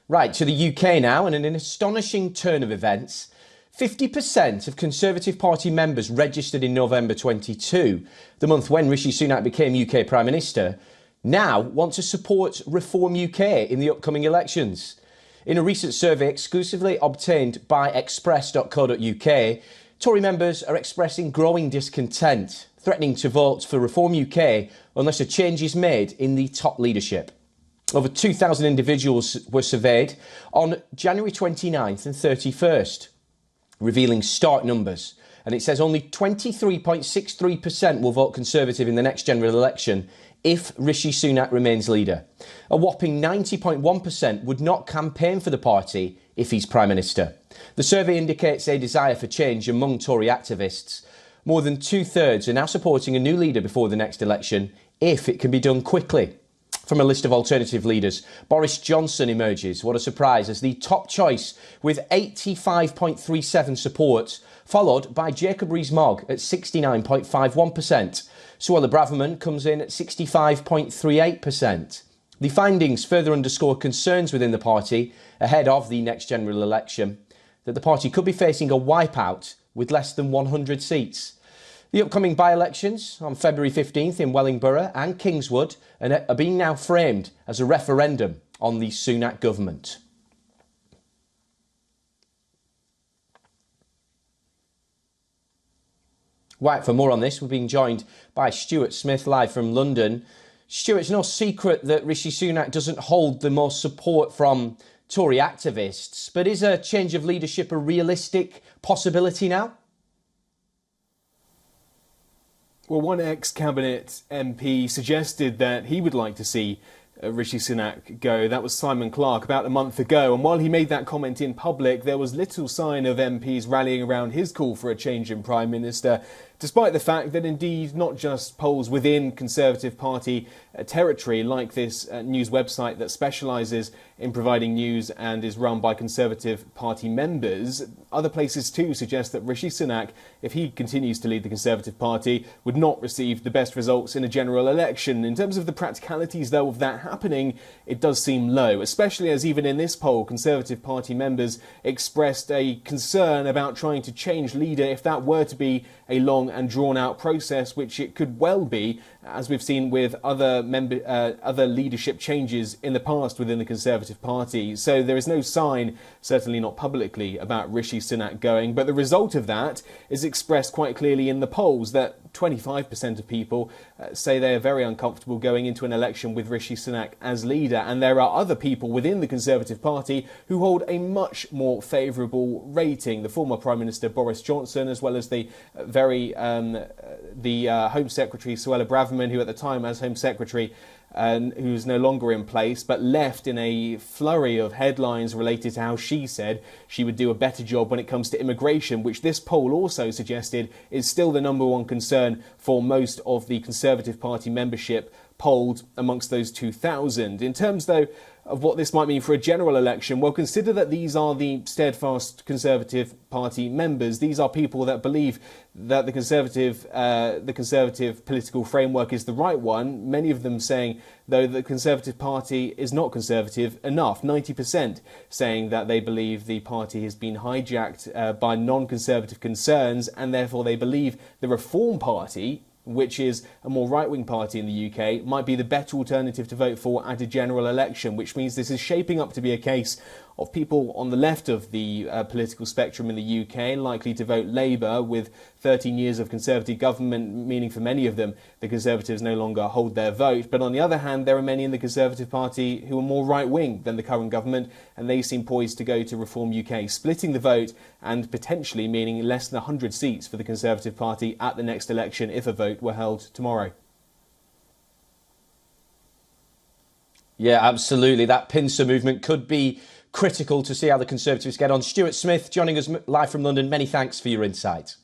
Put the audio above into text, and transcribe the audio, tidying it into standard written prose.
Right, to the UK now, and in an astonishing turn of events, 50% of Conservative Party members registered in November 22, the month when Rishi Sunak became UK Prime Minister, now want to support Reform UK in the upcoming elections. In a recent survey exclusively obtained by express.co.uk, Tory members are expressing growing discontent, threatening to vote for Reform UK unless a change is made in the top leadership. Over 2,000 individuals were surveyed on January 29th and 31st, revealing stark numbers. And it says only 23.63% will vote Conservative in the next general election if Rishi Sunak remains leader. A whopping 90.1% would not campaign for the party if he's Prime Minister. The survey indicates a desire for change among Tory activists. More than two-thirds are now supporting a new leader before the next election if it can be done quickly. From a list of alternative leaders, Boris Johnson emerges, what a surprise, as the top choice with 85.37 support, followed by Jacob Rees-Mogg at 69.51%. Suella Braverman comes in at 65.38%. The findings further underscore concerns within the party ahead of the next general election that the party could be facing a wipeout with less than 100 seats. The upcoming by-elections on February 15th in Wellingborough and Kingswood are being now framed as a referendum on the Sunak government. Right, for more on this, we're being joined by Stuart Smith live from London. Stuart, it's no secret that Rishi Sunak doesn't hold the most support from Tory activists, but is a change of leadership a realistic possibility now? Well, one ex-cabinet MP suggested that he would like to see Rishi Sunak go. That was Simon Clarke about a month ago. And while he made that comment in public, there was little sign of MPs rallying around his call for a change in Prime Minister, despite the fact that indeed not just polls within Conservative Party territory, like this news website that specialises in providing news and is run by Conservative Party members, other places too suggest that Rishi Sunak, if he continues to lead the Conservative Party, would not receive the best results in a general election. In terms of the practicalities, though, of that happening, it does seem low, especially as even in this poll, Conservative Party members expressed a concern about trying to change leader if that were to be a long and drawn-out process, which it could well be, as we've seen with other leadership changes in the past within the Conservative Party. So there is no sign, certainly not publicly, about Rishi Sunak going, but the result of that is expressed quite clearly in the polls, that 25% of people say they are very uncomfortable going into an election with Rishi Sunak as leader, and there are other people within the Conservative Party who hold a much more favourable rating. The former Prime Minister Boris Johnson, as well as the Home Secretary Suella Braverman, who at the time as Home Secretary who's no longer in place, but left in a flurry of headlines related to how she said she would do a better job when it comes to immigration, which this poll also suggested is still the number one concern for most of the Conservative Party membership polled amongst those 2,000. In terms, though, of what this might mean for a general election, well, consider that these are the steadfast Conservative Party members. These are people that believe that the Conservative political framework is the right one. Many of them saying, though, the Conservative Party is not conservative enough. 90% saying that they believe the party has been hijacked by non-conservative concerns, and therefore they believe the Reform Party, which is a more right-wing party in the UK, might be the better alternative to vote for at a general election, which means this is shaping up to be a case of people on the left of the political spectrum in the UK likely to vote Labour, with 13 years of Conservative government, meaning for many of them the Conservatives no longer hold their vote. But on the other hand, there are many in the Conservative Party who are more right-wing than the current government, and they seem poised to go to Reform UK, splitting the vote and potentially meaning less than 100 seats for the Conservative Party at the next election if a vote were held tomorrow. Yeah, absolutely. That pincer movement could be critical to see how the Conservatives get on. Stuart Smith joining us live from London. Many thanks for your insight.